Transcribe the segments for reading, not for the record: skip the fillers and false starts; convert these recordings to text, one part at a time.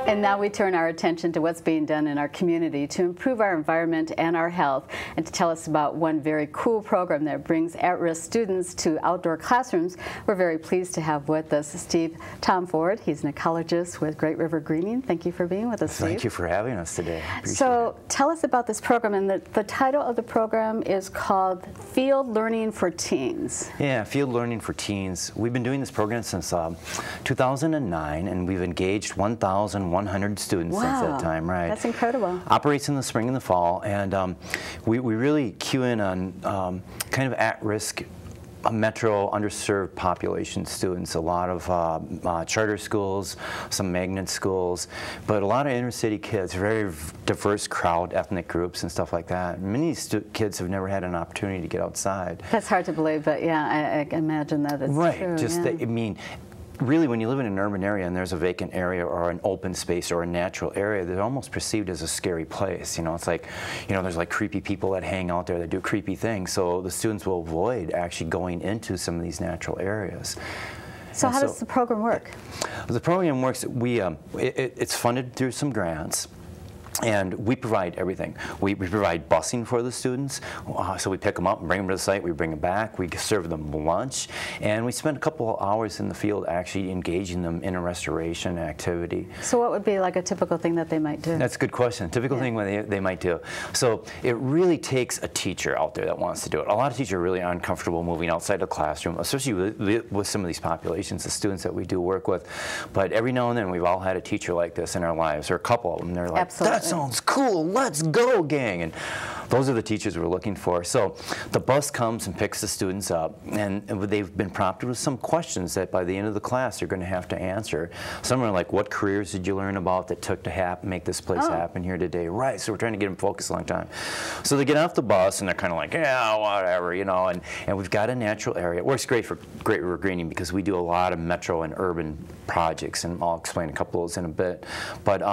And now we turn our attention to what's being done in our community to improve our environment and our health. And to tell us about one very cool program that brings at-risk students to outdoor classrooms, we're very pleased to have with us Steve Tomford. He's an ecologist with Great River Greening. Thank you for being with us, Steve. Thank you for having us today. So tell us about this program, and the title of the program is called Field Learning for Teens. Yeah, Field Learning for Teens. We've been doing this program since 2009, and we've engaged 1,100 students since that time. Right, that's incredible. Operates in the spring and the fall, and we really cue in on kind of at-risk metro underserved population students, a lot of charter schools, some magnet schools, but a lot of inner city kids, very diverse crowd, ethnic groups and stuff like that. Many of these kids have never had an opportunity to get outside. That's hard to believe, but yeah, I imagine that it's right. True. Just yeah. I mean, really, when you live in an urban area and there's a vacant area or an open space or a natural area, they're almost perceived as a scary place. You know, it's like, you know, there's like creepy people that hang out there that do creepy things. So the students will avoid actually going into some of these natural areas. So how does the program work? The program works, it's funded through some grants. And we provide everything. We provide busing for the students, so we pick them up and bring them to the site, we bring them back, we serve them lunch, and we spend a couple of hours in the field actually engaging them in a restoration activity. So what would be like a typical thing that they might do? That's a good question. Typical thing they might do. So it really takes a teacher out there that wants to do it. A lot of teachers are really uncomfortable moving outside the classroom, especially with some of these populations, the students that we do work with. But every now and then we've all had a teacher like this in our lives, or a couple of them. They're like, absolutely. That sounds cool, let's go, gang. And those are the teachers we're looking for. So the bus comes and picks the students up, and they've been prompted with some questions that by the end of the class they're going to have to answer. Some are like, what careers did you learn about that took to make this place happen here today? Right, so we're trying to get them focused a long time. So they get off the bus and they're kind of like, yeah, whatever, you know, and we've got a natural area. It works great for Great River Greening because we do a lot of metro and urban projects, and I'll explain a couple of those in a bit. But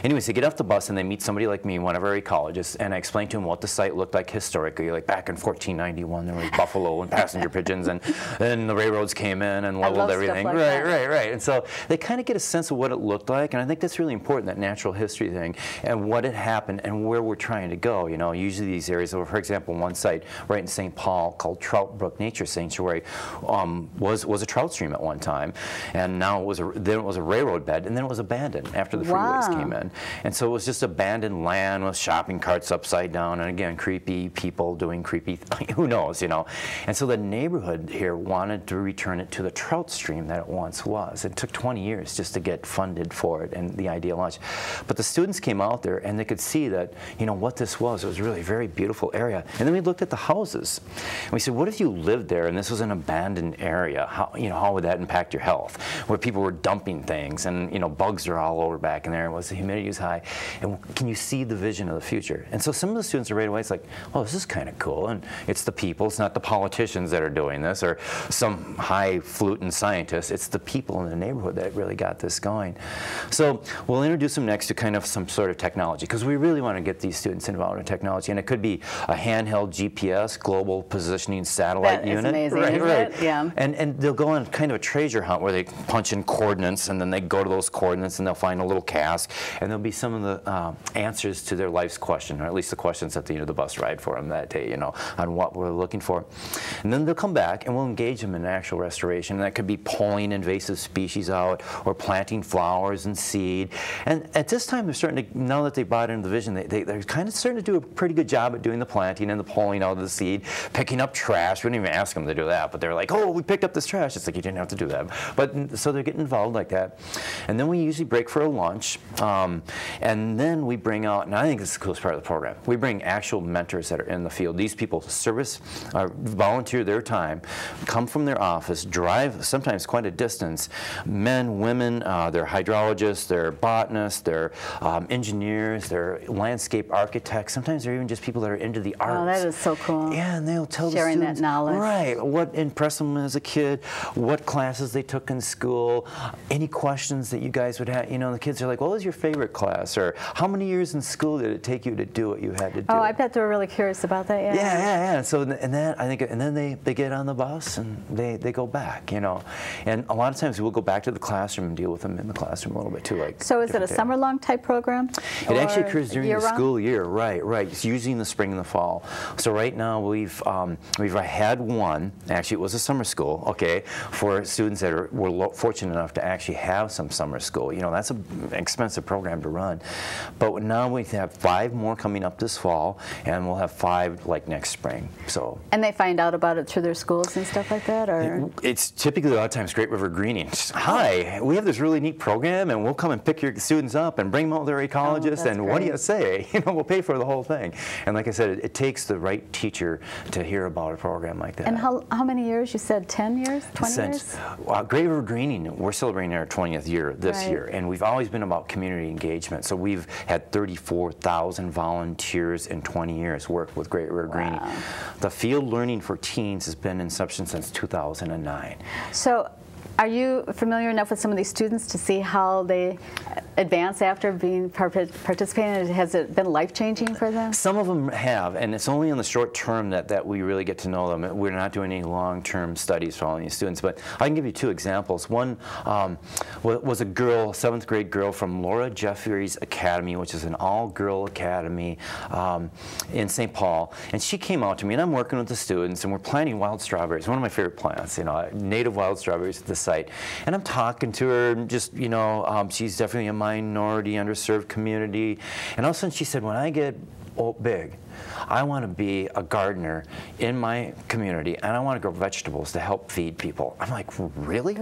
anyways, they get off the bus and they meet somebody like me, one of our ecologists, and I explain to them what the site looked like historically. Like back in 1491, there was buffalo and passenger pigeons, and then the railroads came in and leveled everything. Like right. And so they kind of get a sense of what it looked like, and I think that's really important, that natural history thing, and what had happened and where we're trying to go. You know, usually these areas, for example, one site right in St. Paul called Trout Brook Nature Sanctuary was a trout stream at one time, and now then it was a railroad bed, and then it was abandoned after the freeways came in. And so it was just abandoned land with shopping carts upside down, and again, creepy people doing creepy, who knows, you know. And so the neighborhood here wanted to return it to the trout stream that it once was. It took 20 years just to get funded for it and the idea launched. But the students came out there and they could see that, you know, what this was. It was really a very beautiful area. And then we looked at the houses. And we said, what if you lived there and this was an abandoned area? How would that impact your health? Where people were dumping things and, you know, bugs are all over back in there, and the humidity was high. And can you see the vision of the future? And so some of the students are right away, it's like, oh, this is kind of cool. And it's the people, it's not the politicians that are doing this or some highfalutin scientists. It's the people in the neighborhood that really got this going. So we'll introduce them next to kind of some sort of technology, because we really want to get these students involved in technology. And it could be a handheld GPS, global positioning satellite unit. That's amazing, right. Isn't it? Yeah. And they'll go on kind of a treasure hunt where they punch in coordinates, and then they go to those coordinates and they'll find a little cask, and there'll be some of the answers to their life's question, or at least the questions at the end of the bus ride for them that day, you know, on what we're looking for. And then they'll come back and we'll engage them in actual restoration. And that could be pulling invasive species out or planting flowers and seed. And at this time, they're starting to, now that they bought into the vision, they're kind of starting to do a pretty good job at doing the planting and the pulling out of the seed, picking up trash. We didn't even ask them to do that, but they're like, oh, we picked up this trash. It's like, you didn't have to do that. But so they're getting involved like that. And then we usually break for a lunch. And then we bring out, and I think this is the coolest part of the program, we bring actual mentors that are in the field. These people volunteer their time, come from their office, drive sometimes quite a distance, men, women, they're hydrologists, they're botanists, they're engineers, they're landscape architects, sometimes they're even just people that are into the arts. Oh, that is so cool. Yeah, and they'll tell sharing the students, that knowledge. Right, what impressed them as a kid, what classes they took in school, any questions that you guys would have. You know, the kids are like, what was your favorite class? Or how many years in school did it take you to do what you had to do? Oh, I bet they're really curious about that. Yeah. Yeah. So and then they get on the bus and they go back, you know. And a lot of times we'll go back to the classroom and deal with them in the classroom a little bit too. Like, so is it a summer-long type program? It actually occurs during the school year. Right. It's usually in the spring and the fall. So right now we've had one. Actually, it was a summer school. Okay, for students that were fortunate enough to actually have some summer school. You know, that's an expensive program to run. But now we have 5 more coming up this fall, and we'll have 5 like next spring. So. And they find out about it through their schools and stuff like that, or? It's typically a lot of times Great River Greening. Hi, we have this really neat program, and we'll come and pick your students up and bring them out to their ecologists, and what do you say? You know, we'll pay for the whole thing. And like I said, it takes the right teacher to hear about a program like that. And how many years? You said 10 years, 20 years? Great River Greening, we're celebrating our 20th year this year, and we've always been about community engagement. So we've had 34,000 volunteers in 20 years work with Great River Greening. The field learning for teens has been in inception since 2009. So are you familiar enough with some of these students to see how they advance after being participating? Has it been life-changing for them? Some of them have, and it's only in the short term that we really get to know them. We're not doing any long-term studies for all these students, but I can give you 2 examples. One was a girl, 7th grade girl from Laura Jeffries Academy, which is an all-girl academy in St. Paul, and she came out to me, and I'm working with the students, and we're planting wild strawberries, one of my favorite plants, you know, native wild strawberries at the site. And I'm talking to her, just, you know, she's definitely a minority, underserved community. And all of a sudden she said, when I get big, I want to be a gardener in my community, and I want to grow vegetables to help feed people. I'm like, really?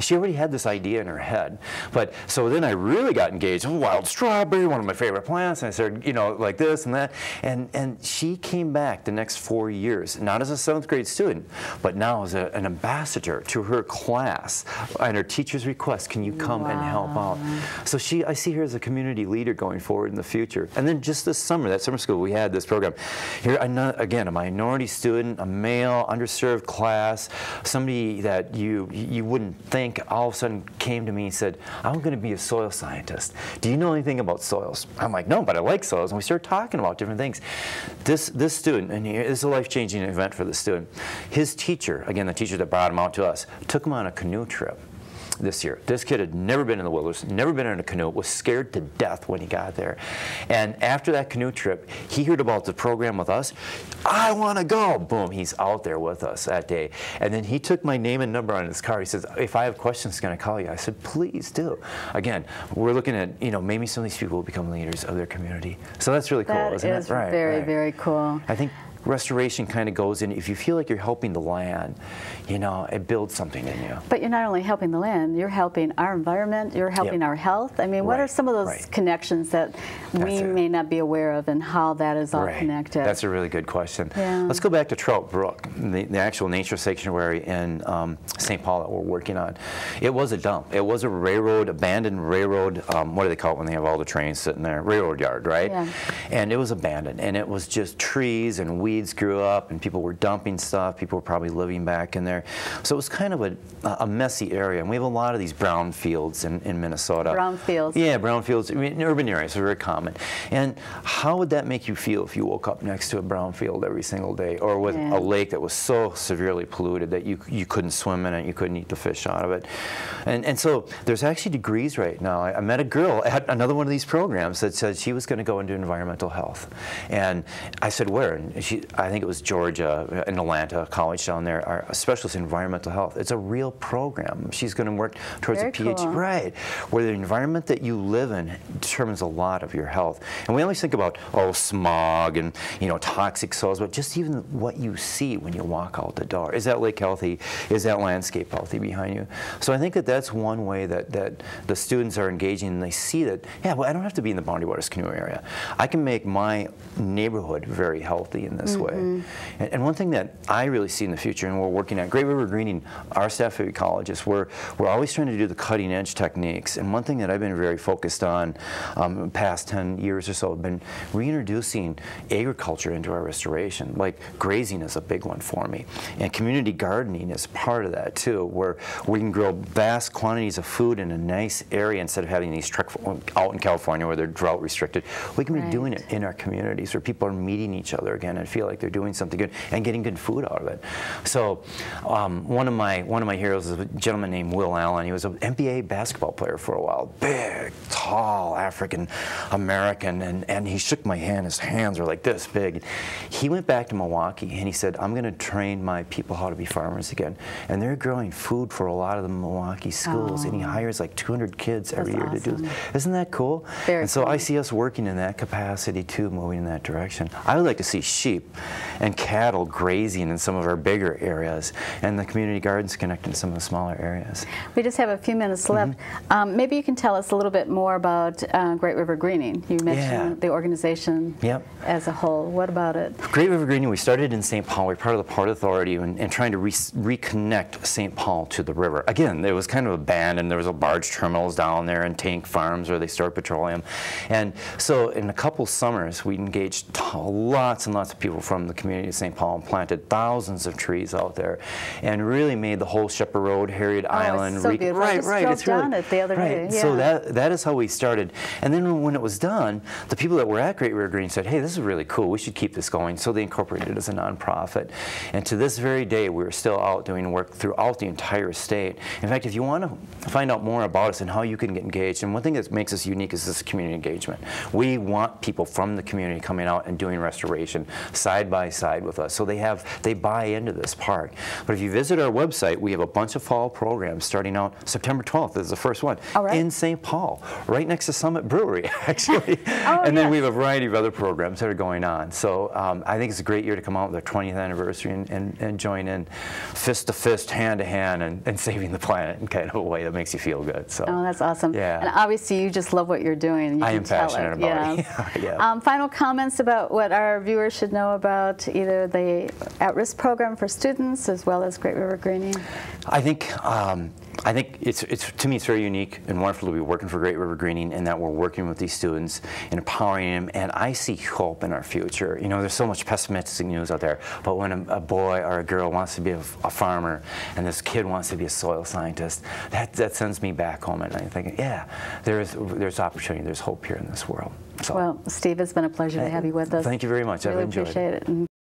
She already had this idea in her head. But so then I really got engaged. Wild strawberry, one of my favorite plants. And I started, you know, like this and that. And she came back the next 4 years, not as a 7th grade student, but now as an ambassador to her class. And her teacher's request, can you come and help out? So I see her as a community leader going forward in the future. And then just this summer, that summer school, we had this program. Here, again, a minority student, a male, underserved class, somebody that you wouldn't think all of a sudden came to me and said, I'm going to be a soil scientist. Do you know anything about soils? I'm like, no, but I like soils. And we started talking about different things. This student, and this is a life-changing event for the student, his teacher, again, the teacher that brought him out to us, took him on a canoe trip this year. This kid had never been in the wilderness, never been in a canoe, was scared to death when he got there. And after that canoe trip, he heard about the program with us. I want to go. Boom, he's out there with us that day. And then he took my name and number on his card. He says, if I have questions, can I call you? I said, please do. Again, we're looking at, you know, maybe some of these people will become leaders of their community. So that's really cool, isn't it? That is very, very cool. I think restoration kind of goes in, if you feel like you're helping the land, you know, it builds something in you. But you're not only helping the land, you're helping our environment, you're helping our health. I mean, what are some of those connections that we may not be aware of, and how that is all connected? That's a really good question. Let's go back to Trout Brook, the actual nature sanctuary in St. Paul that we're working on. It was a dump. It was a railroad, abandoned railroad, what do they call it when they have all the trains sitting there? Railroad yard, right? Yeah. And it was abandoned, and it was just trees and weeds grew up, and people were dumping stuff. People were probably living back in there. So it was kind of a messy area, and we have a lot of these brown fields in Minnesota. Brown fields. Yeah, brown fields. I mean, in urban areas are very common. And how would that make you feel if you woke up next to a brown field every single day, or with a lake that was so severely polluted that you couldn't swim in it, you couldn't eat the fish out of it? And so there's actually degrees right now. I met a girl at another one of these programs that said she was going to go into environmental health. And I said, where? And I think it was Georgia, in Atlanta College down there, are a specialist in environmental health. It's a real program. She's going to work towards a PhD. Cool. Right, where the environment that you live in determines a lot of your health. And we always think about, smog and, you know, toxic soils, but just even what you see when you walk out the door. Is that lake healthy? Is that landscape healthy behind you? So I think that's one way that the students are engaging, and they see that, I don't have to be in the Boundary Waters Canoe area. I can make my neighborhood very healthy in this this way. And one thing that I really see in the future, and we're working at Great River Greening, our staff at ecologists, we're always trying to do the cutting edge techniques. And one thing that I've been very focused on the past 10 years or so have been reintroducing agriculture into our restoration. Like grazing is a big one for me. And community gardening is part of that too, where we can grow vast quantities of food in a nice area instead of having these trucks out in California where they're drought restricted. We can be doing it in our communities where people are meeting each other again and feel like they're doing something good and getting good food out of it. So one of my heroes is a gentleman named Will Allen. He was an NBA basketball player for a while. Big, tall, African American, and he shook my hand. His hands were like this big. He went back to Milwaukee and he said, I'm going to train my people how to be farmers again. And they're growing food for a lot of the Milwaukee schools, and he hires like 200 kids every year to do this. Isn't that cool? Very and so cool. I see us working in that capacity too, moving in that direction. I would like to see sheep and cattle grazing in some of our bigger areas, and the community gardens connecting some of the smaller areas. We just have a few minutes left. Maybe you can tell us a little bit more about Great River Greening. You mentioned the organization as a whole. What about it? Great River Greening, we started in St. Paul. We're part of the Port Authority and trying to reconnect St. Paul to the river. Again, it was kind of abandoned. There was a barge terminals down there and tank farms where they stored petroleum. And so in a couple summers, we engaged lots and lots of people from the community of St. Paul and planted thousands of trees out there and really made the whole Shepherd Road, Harriet Island. It's so beautiful. I just drove down it the other day. Yeah. So that is how we started. And then when it was done, the people that were at Great River Green said, hey, this is really cool. We should keep this going. So they incorporated it as a nonprofit. And to this very day, we're still out doing work throughout the entire state. In fact, if you want to find out more about us and how you can get engaged, and one thing that makes us unique is this community engagement. We want people from the community coming out and doing restoration side by side with us. So they buy into this park. But if you visit our website, we have a bunch of fall programs starting out September 12th is the first one in St. Paul, right next to Summit Brewery, actually. And then we have a variety of other programs that are going on. So I think it's a great year to come out with our 20th anniversary and join in fist to fist, hand to hand, and saving the planet in kind of a way that makes you feel good. So. Oh, that's awesome. Yeah. And obviously you just love what you're doing. You I am passionate about it. Final comments about what our viewers should know about either the at-risk program for students as well as Great River Greening? I think it's to me it's very unique and wonderful to be working for Great River Greening, and that we're working with these students and empowering them. And I see hope in our future. You know, there's so much pessimistic news out there, but when a boy or a girl wants to be a farmer, and this kid wants to be a soil scientist, that sends me back home, and I'm thinking, yeah, there's opportunity, there's hope here in this world. So. Well, Steve, it's been a pleasure to have you with us. Thank you very much. Really I've enjoyed appreciate it.